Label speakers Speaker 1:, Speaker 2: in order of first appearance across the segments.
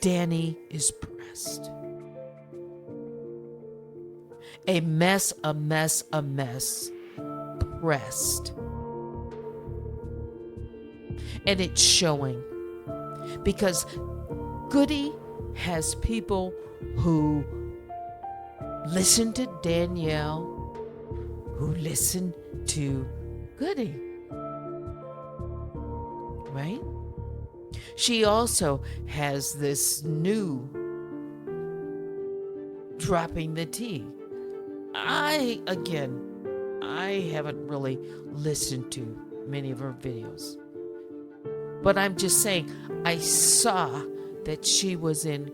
Speaker 1: Danny is pressed. A mess, a mess, a mess. Pressed. And it's showing. Because Goody has people who listen to Danielle, who listen to Goody. Right? She also has this new dropping the T. I haven't really listened to many of her videos. But I'm just saying, I saw that she was in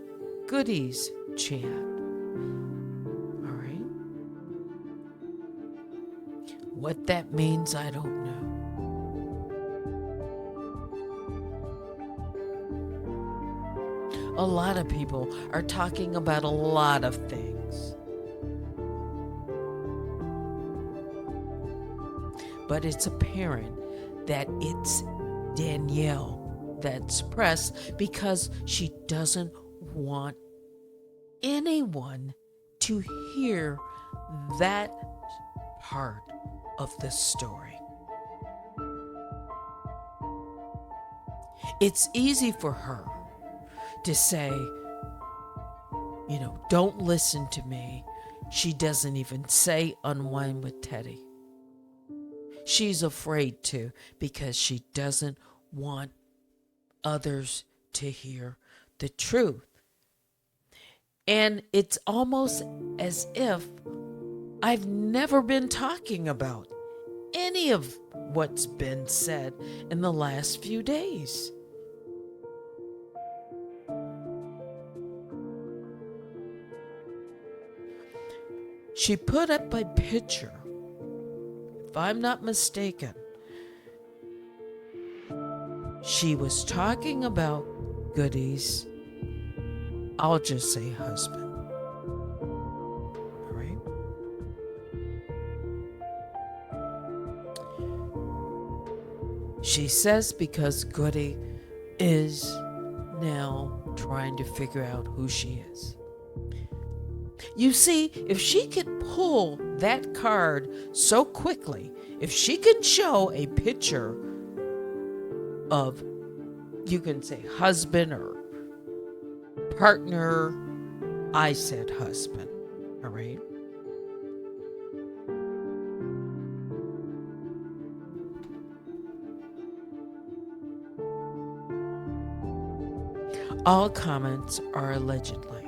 Speaker 1: Goody's chat. All right? What that means, I don't know. A lot of people are talking about a lot of things. But it's apparent that it's Danielle that's pressed because she doesn't want anyone to hear that part of the story. It's easy for her to say, don't listen to me. She doesn't even say Unwind with Teddy. She's afraid to because she doesn't want others to hear the truth. And it's almost as if I've never been talking about any of what's been said in the last few days. She put up a picture, if I'm not mistaken. She was talking about Goody's, I'll just say husband. All right? She says because Goody is now trying to figure out who she is. You see, if she could pull that card so quickly, if she can show a picture of, you can say husband or partner, I said husband, all right? All comments are allegedly.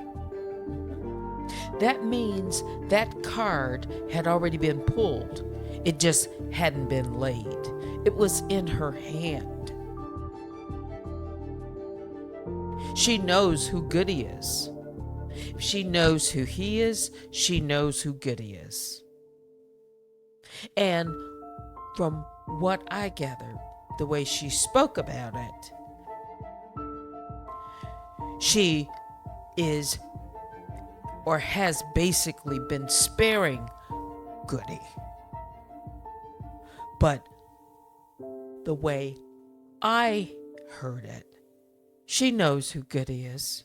Speaker 1: That means that card had already been pulled. It just hadn't been laid. It was in her hand. She knows who Goody is. If she knows who he is, she knows who Goody is. And from what I gathered, the way she spoke about it, she is or has basically been sparing Goody. But the way I heard it, she knows who Goody is.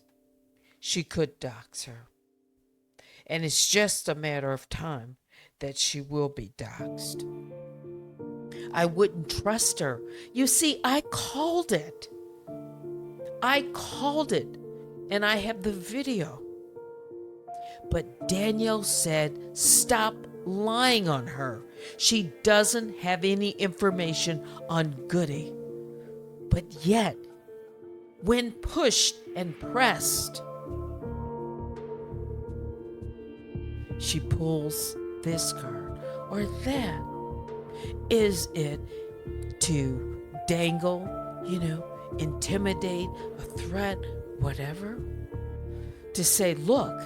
Speaker 1: She could dox her. And it's just a matter of time that she will be doxed. I wouldn't trust her. You see, I called it. And I have the video. But Danielle said, stop lying on her. She doesn't have any information on Goody. But yet, when pushed and pressed, she pulls this card or that. Is it to dangle, intimidate, a threat, whatever? To say, look,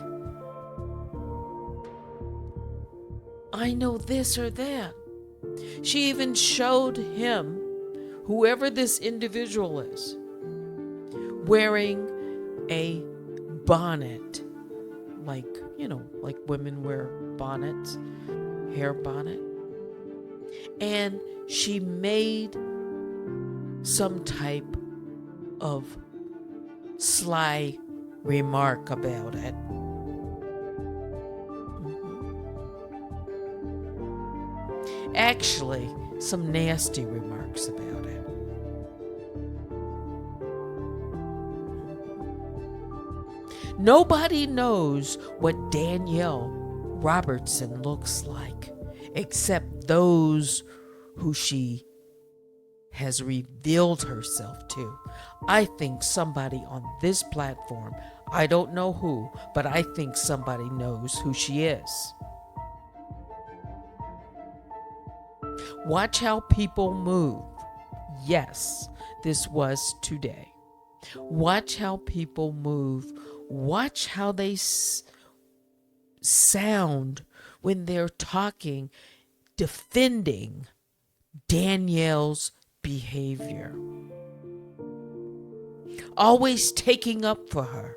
Speaker 1: I know this or that. She even showed him, whoever this individual is, wearing a bonnet, like women wear bonnets, hair bonnet. And she made some type of sly remark about it. Actually, some nasty remarks about it. Nobody knows what Danielle Robertson looks like except those who she has revealed herself to. I think somebody on this platform, I don't know who, but I think somebody knows who she is. Watch how people move. Yes, this was today. Watch how people move. Watch how they sound when they're talking, defending Danielle's behavior. Always taking up for her.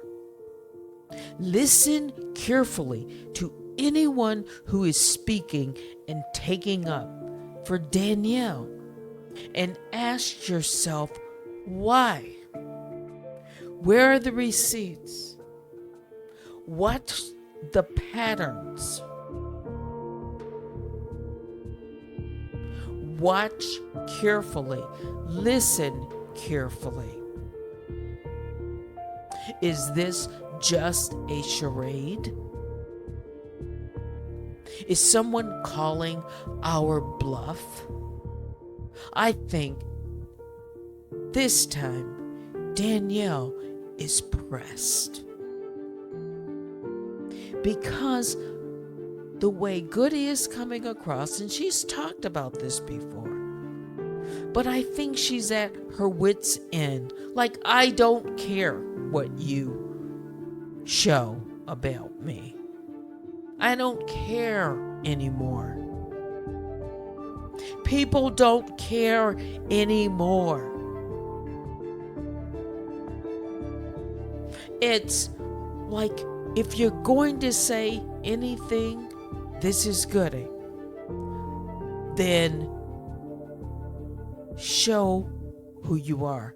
Speaker 1: Listen carefully to anyone who is speaking and taking up for Danielle, and ask yourself why. Where are the receipts? Watch the patterns. Watch carefully. Listen carefully. Is this just a charade? Is someone calling our bluff? I think this time Danielle is pressed. Because the way Goody is coming across, and she's talked about this before, but I think she's at her wit's end. Like, I don't care what you show about me. I don't care anymore. People don't care anymore. It's like, if you're going to say anything, this is Goody, then show who you are.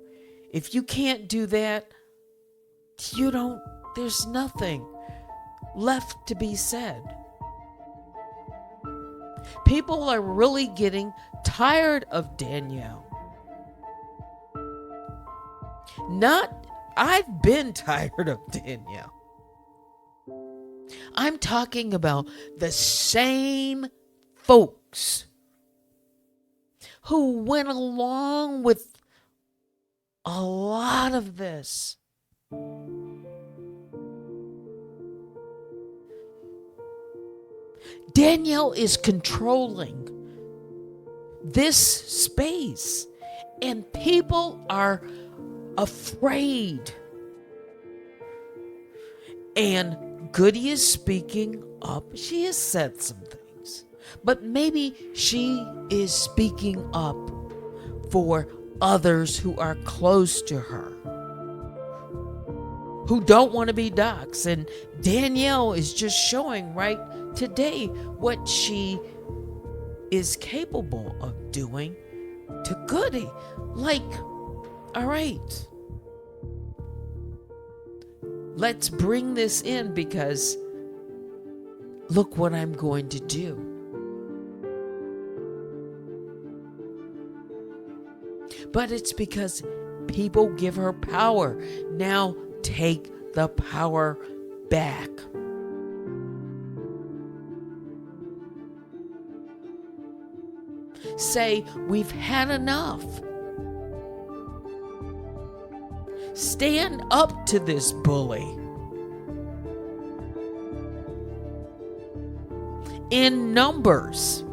Speaker 1: If you can't do that, there's nothing left to be said. People are really getting tired of Danielle. I've been tired of Danielle. I'm talking about the same folks who went along with a lot of this. Danielle is controlling this space, and people are afraid. And Goody is speaking up. She has said some things, but maybe she is speaking up for others who are close to her, who don't want to be doxxed. And Danielle is just showing right today what she is capable of doing to Goody. Like, all right, let's bring this in, because look what I'm going to do. But it's because people give her power. Now take the power back. Say, we've had enough. Stand up to this bully. In numbers.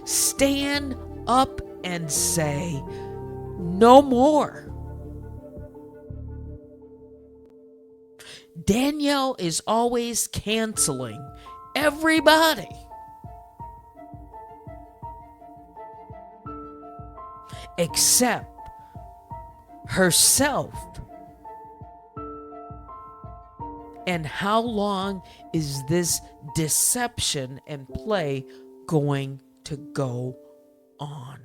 Speaker 1: Stand up and say, no more. Danielle is always canceling everybody. Except herself. And how long is this deception and play going to go on?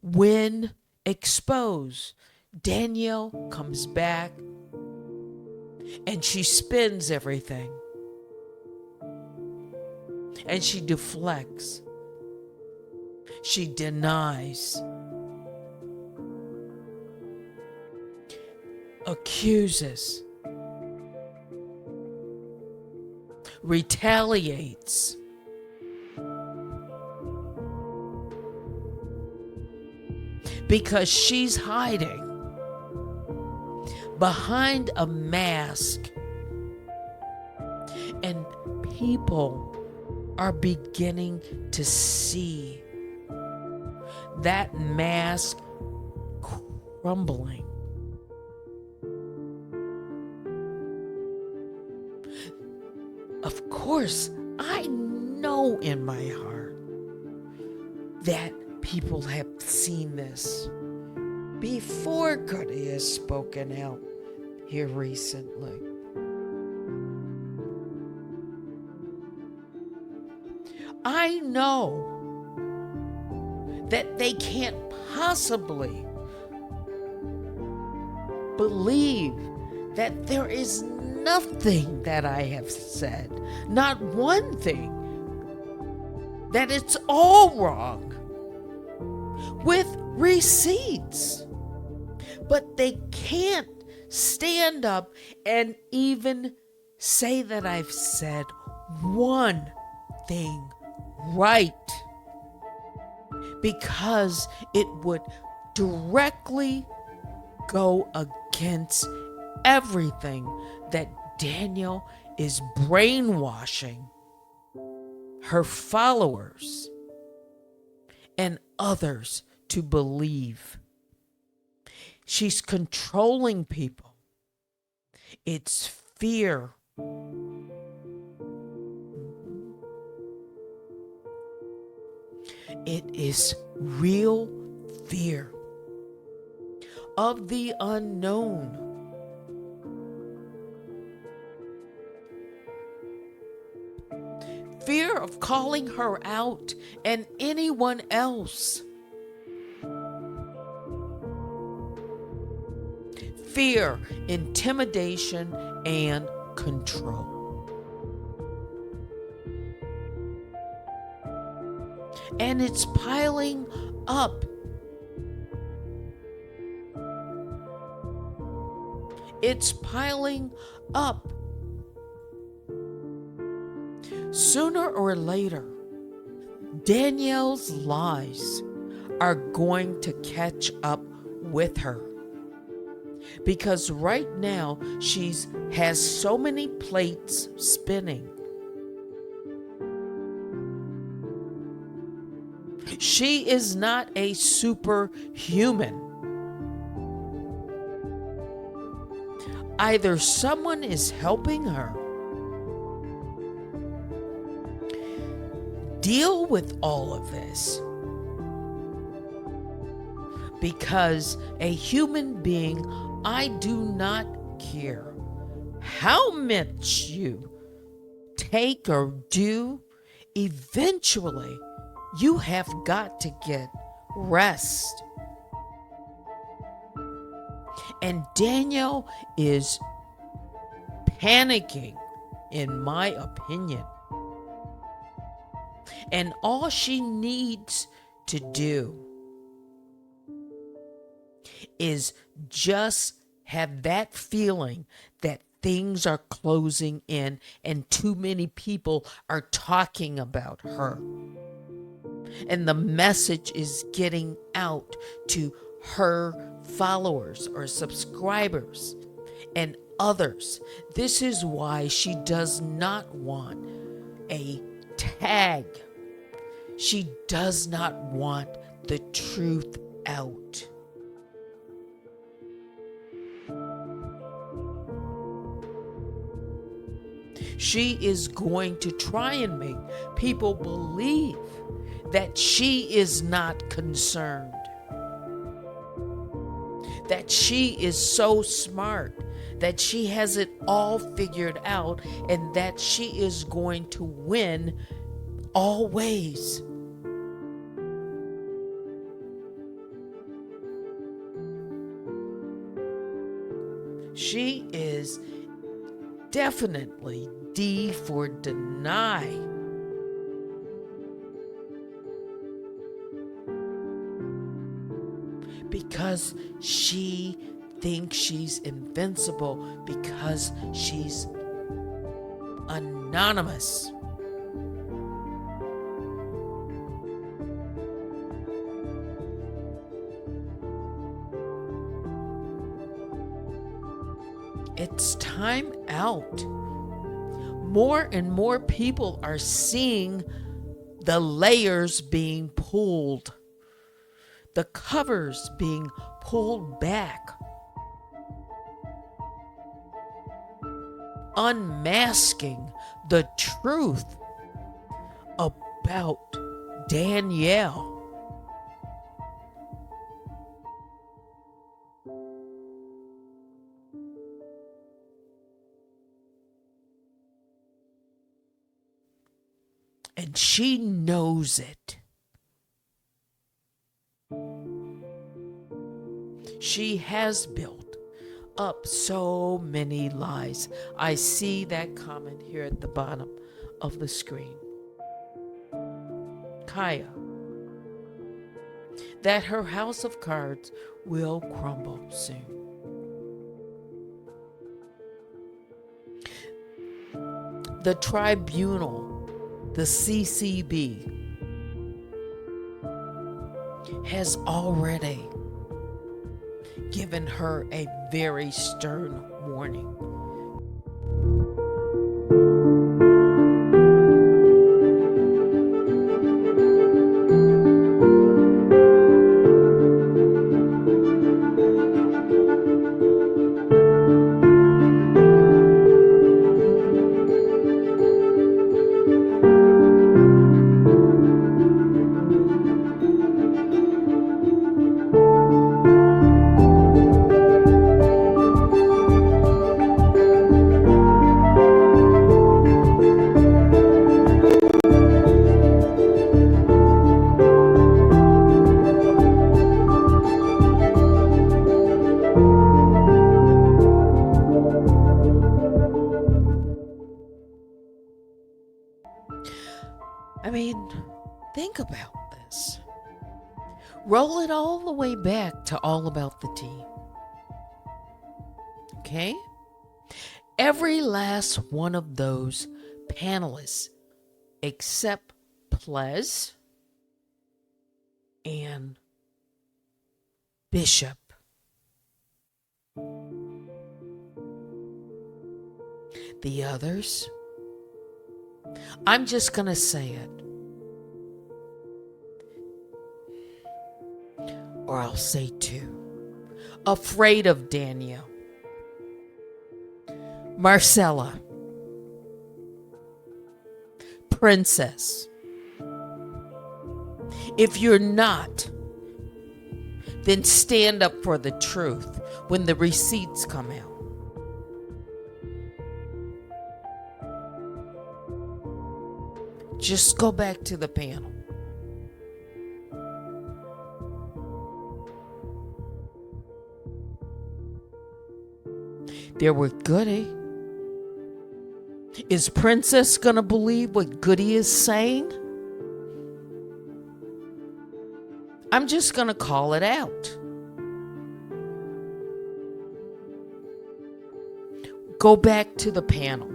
Speaker 1: when exposed, Danielle comes back and she spins everything. And she deflects. She denies. Accuses. Retaliates. Because she's hiding behind a mask, and people are beginning to see that mask crumbling. Of course, I know in my heart that people have seen this before Goody has spoken out here recently. I know that they can't possibly believe that there is nothing that I have said, not one thing, that it's all wrong, with receipts. But they can't stand up and even say that I've said one thing right, because it would directly go against everything that Danielle is brainwashing her followers and others to believe. She's controlling people. It's fear. It is real fear of the unknown. Fear of calling her out and anyone else. Fear, intimidation, and control. And it's piling up. It's piling up. Sooner or later, Danielle's lies are going to catch up with her. Because right now, she has so many plates spinning. She is not a superhuman. Either someone is helping her deal with all of this, because a human being, I do not care how much you take or do, eventually you have got to get rest. And Danielle is panicking, in my opinion. And all she needs to do is just have that feeling that things are closing in and too many people are talking about her. And the message is getting out to her followers or subscribers and others. This is why she does not want a tag. She does not want the truth out. She is going to try and make people believe that she is not concerned, that she is so smart, that she has it all figured out, and that she is going to win always. She is definitely D for deny. Because she thinks she's invincible, because she's anonymous. It's time out. More and more people are seeing the layers being pulled, the covers being pulled back, unmasking the truth about Danielle. And she knows it. She has built up so many lies. I see that comment here at the bottom of the screen. Kaya, that her house of cards will crumble soon. The tribunal, the CCB, has already given her a very stern warning. I mean, think about this. Roll it all the way back to All About the Tea. Okay? Every last one of those panelists, except Plez and Bishop, the others, I'm just going to say it. Or I'll say two. Afraid of Danielle. Marcella. Princess. If you're not, then stand up for the truth when the receipts come out. Just go back to the panel. There were Goody. Is Princess gonna believe what Goody is saying? I'm just gonna call it out. Go back to the panel.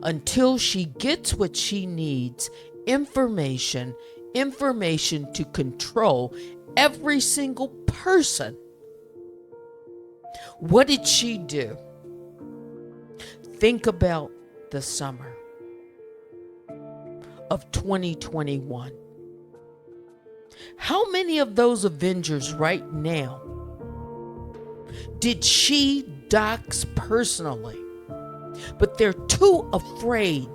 Speaker 1: Until she gets what she needs, information to control every single person. What did she do? Think about the summer of 2021. How many of those Avengers right now did she dox personally? But they're too afraid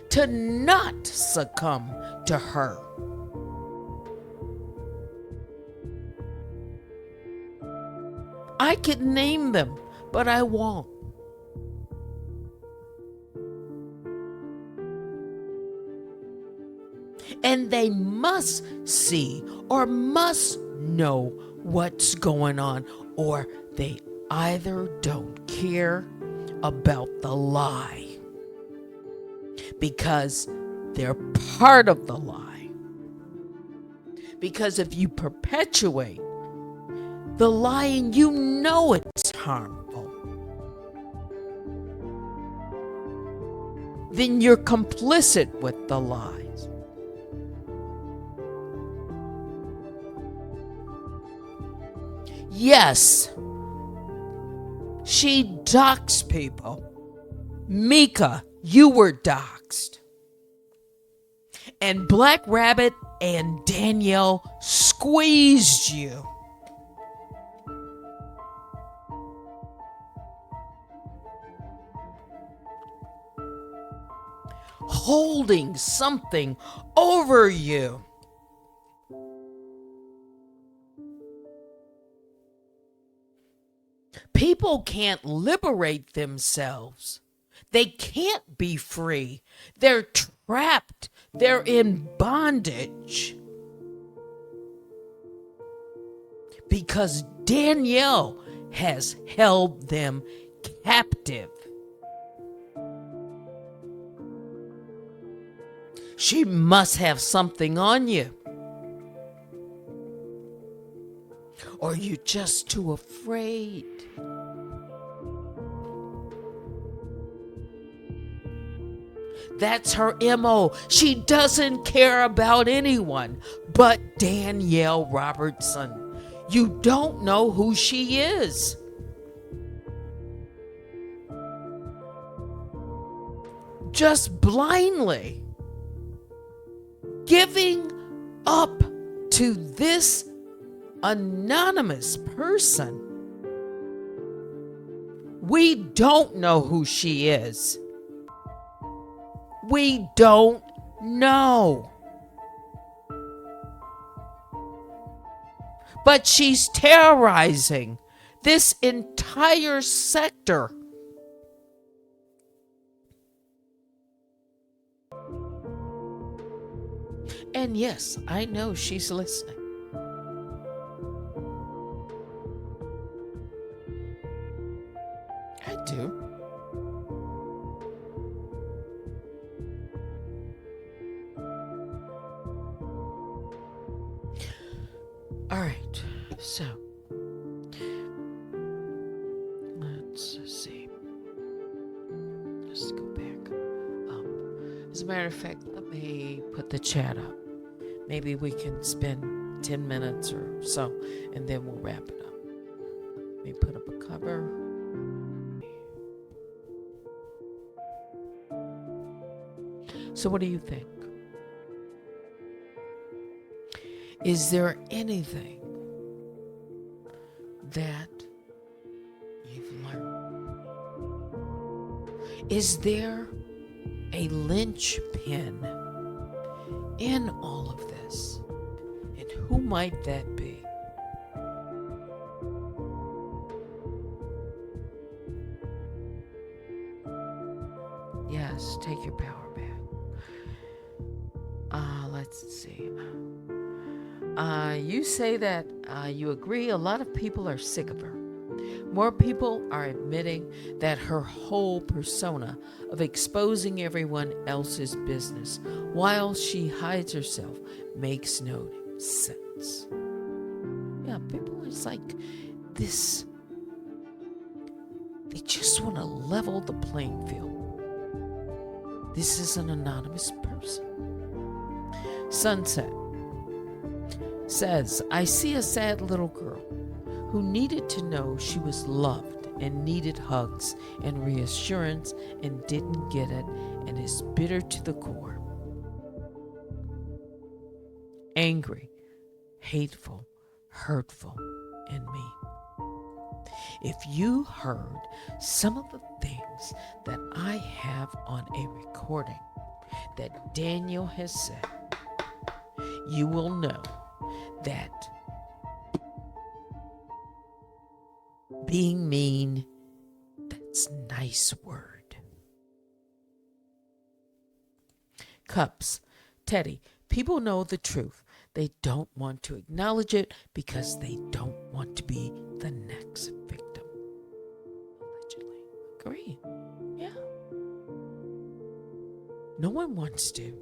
Speaker 1: to not succumb to her. I could name them, but I won't. And they must see or must know what's going on, or they either don't care about the lie because they're part of the lie. Because if you perpetuate the lying, you know it's harmful. Then you're complicit with the lies. Yes, she doxed people. Mika, you were doxed. And Black Rabbit and Danielle squeezed you. Holding something over you. People can't liberate themselves. They can't be free. They're trapped. They're in bondage. Because Danielle has held them captive. She must have something on you. Or you're just too afraid. That's her MO. She doesn't care about anyone but Danielle Robertson. You don't know who she is. Just blindly giving up to this anonymous person. We don't know who she is. We don't know. But she's terrorizing this entire sector. And yes, I know she's listening. I do. All right, so let's see. Let's go back up. As a matter of fact, let me put the chat up. Maybe we can spend 10 minutes or so, and then we'll wrap it up. Let me put up a cover. So what do you think? Is there anything that you've learned? Is there a linchpin in all of this? And who might that be? Yes, take your power back. Let's see. You say that you agree a lot of people are sick of her. More people are admitting that her whole persona of exposing everyone else's business while she hides herself makes no sense. Yeah, people, it's like this. They just want to level the playing field. This is an anonymous person. Sunset says, I see a sad little girl who needed to know she was loved and needed hugs and reassurance and didn't get it and is bitter to the core. Angry, hateful, hurtful, and mean. If you heard some of the things that I have on a recording that Daniel has said, you will know that being mean, that's a nice word. Cups, Teddy, People know the truth. They don't want to acknowledge it because they don't want to be the next victim. Allegedly. Agree. Yeah. No one wants to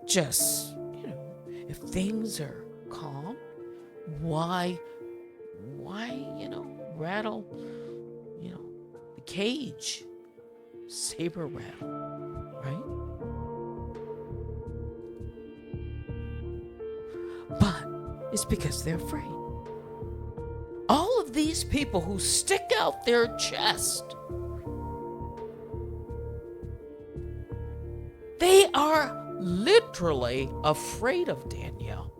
Speaker 1: just, if things are calm, why, rattle, the cage, saber rattle, right? But it's because they're afraid. All of these people who stick out their chest, they are literally afraid of Danielle.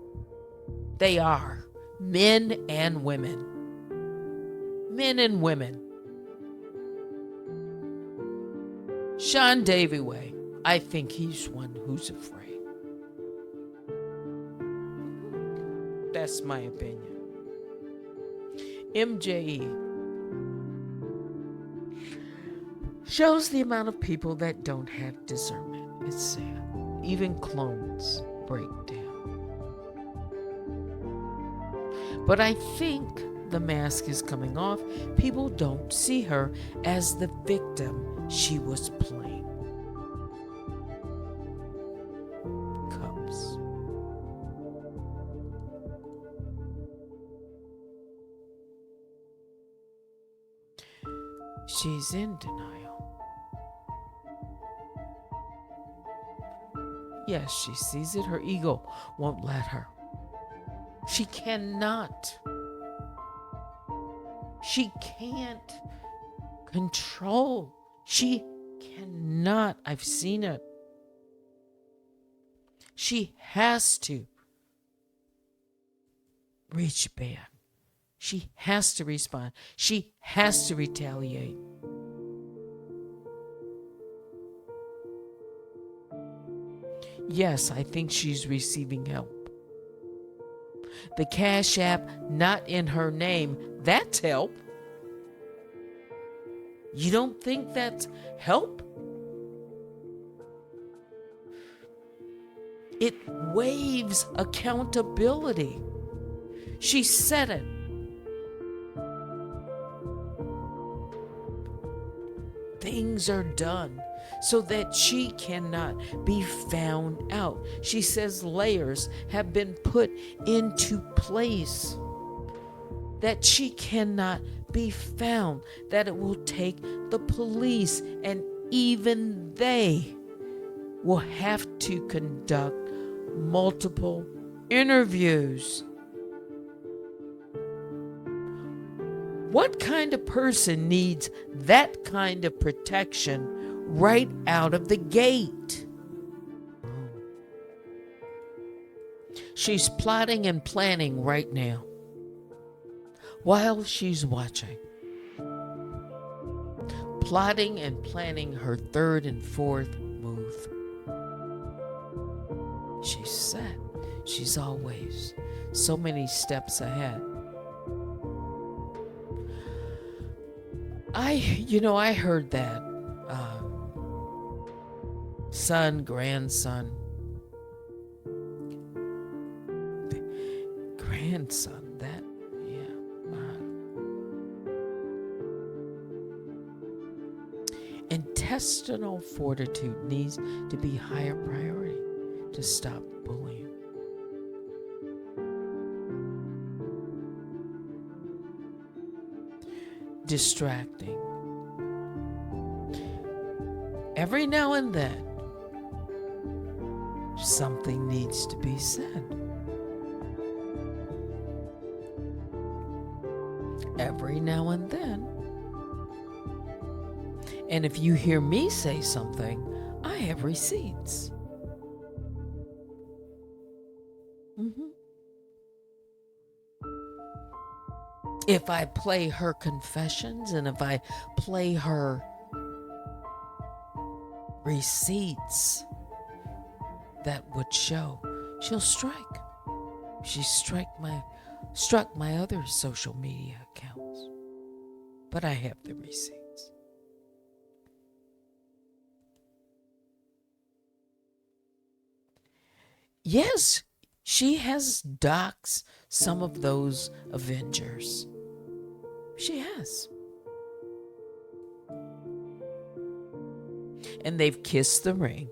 Speaker 1: They are. Men and women. Men and women. Sean Davyway, I think he's one who's afraid. That's my opinion. MJE shows the amount of people that don't have discernment. It's sad. Even clones break down. But I think the mask is coming off. People don't see her as the victim she was playing. Cups. She's in denial. Yes, she sees it. Her ego won't let her. She cannot. She can't control. She cannot. I've seen it. She has to reach back. She has to respond. She has to retaliate. Yes, I think she's receiving help. The Cash App not in her name, that's help. You don't think that's help? It waives accountability. She said it. Things are done so that she cannot be found out. She says layers have been put into place that she cannot be found, that it will take the police, and even they will have to conduct multiple interviews. What kind of person needs that kind of protection right out of the gate? She's plotting and planning right now while she's watching. Plotting and planning her third and fourth move. She's set. She's always so many steps ahead. I heard that son, grandson, that, intestinal fortitude needs to be higher priority to stop bullying. Distracting. Every now and then, something needs to be said. Every now and then. And if you hear me say something, I have receipts. If I play her confessions and if I play her receipts, that would show she'll strike. She struck my other social media accounts, but I have the receipts. Yes, she has doxed some of those Avengers. She has. And they've kissed the ring.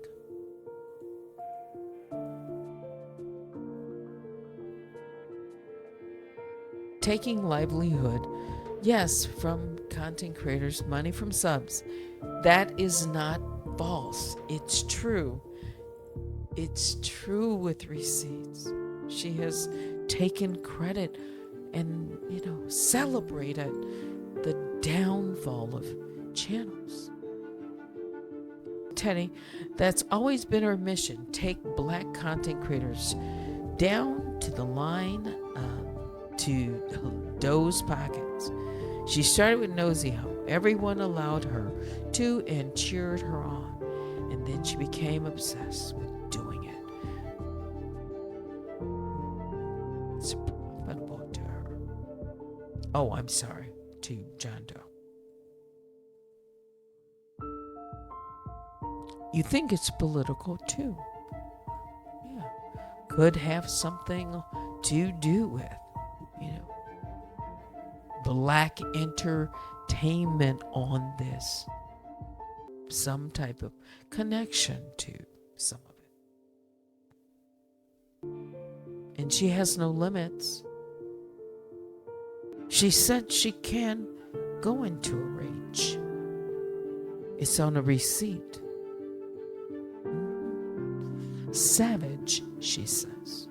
Speaker 1: Taking livelihood, yes, from content creators, money from subs. That is not false. It's true. It's true with receipts. She has taken credit and, celebrated the downfall of channels. Teddy, that's always been her mission. Take black content creators down to the line to those pockets. She started with Nosy Ho. Everyone allowed her to and cheered her on. And then she became obsessed with doing it. It's profitable to her. Oh, I'm sorry, to John Doe. You think it's political too. Yeah. Could have something to do with, black entertainment on this. Some type of connection to some of it. And she has no limits. She said she can go into a rage. It's on a receipt. Savage, she says.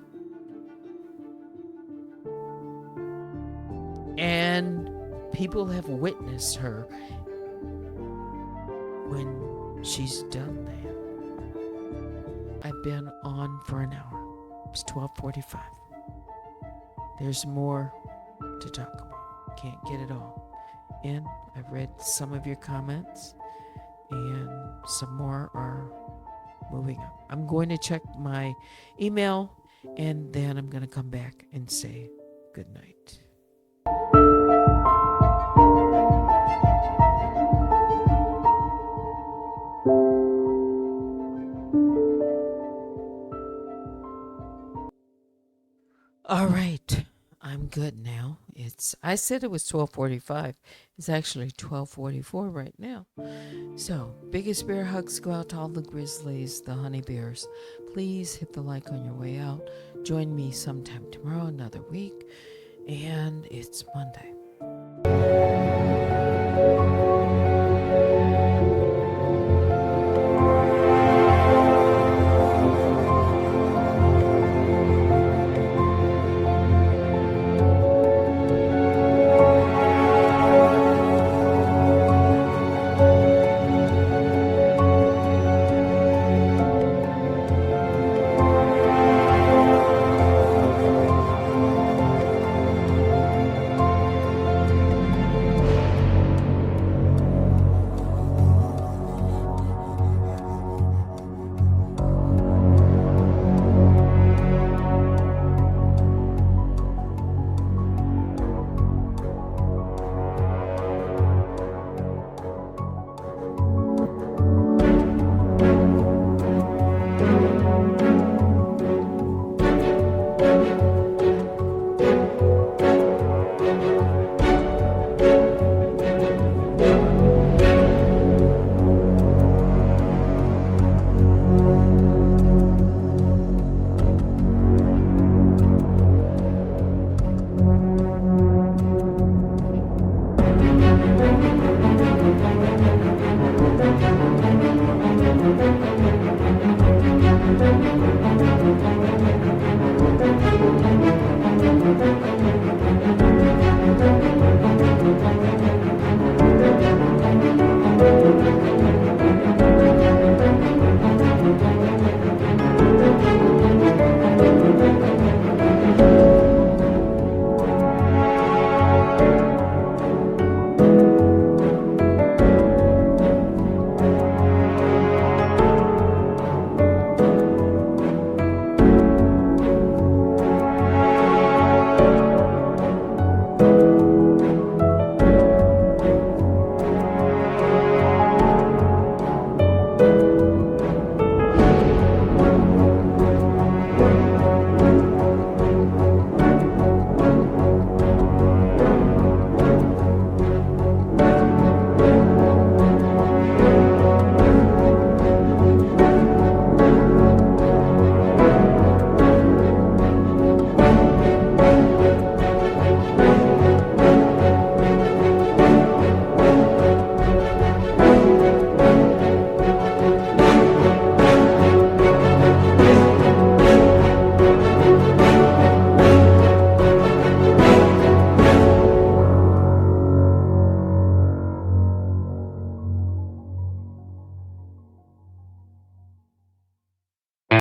Speaker 1: And people have witnessed her when she's done that. I've been on for an hour. It's 12:45. There's more to talk about. Can't get it all in. I've read some of your comments, and some more are moving up. I'm going to check my email, and then I'm going to come back and say good night. All right, I'm good now. I said it was 12:45. It's actually 12:44 right now. So, biggest bear hugs go out to all the grizzlies, the honey bears. Please hit the like on your way out. Join me sometime tomorrow, another week, and it's Monday.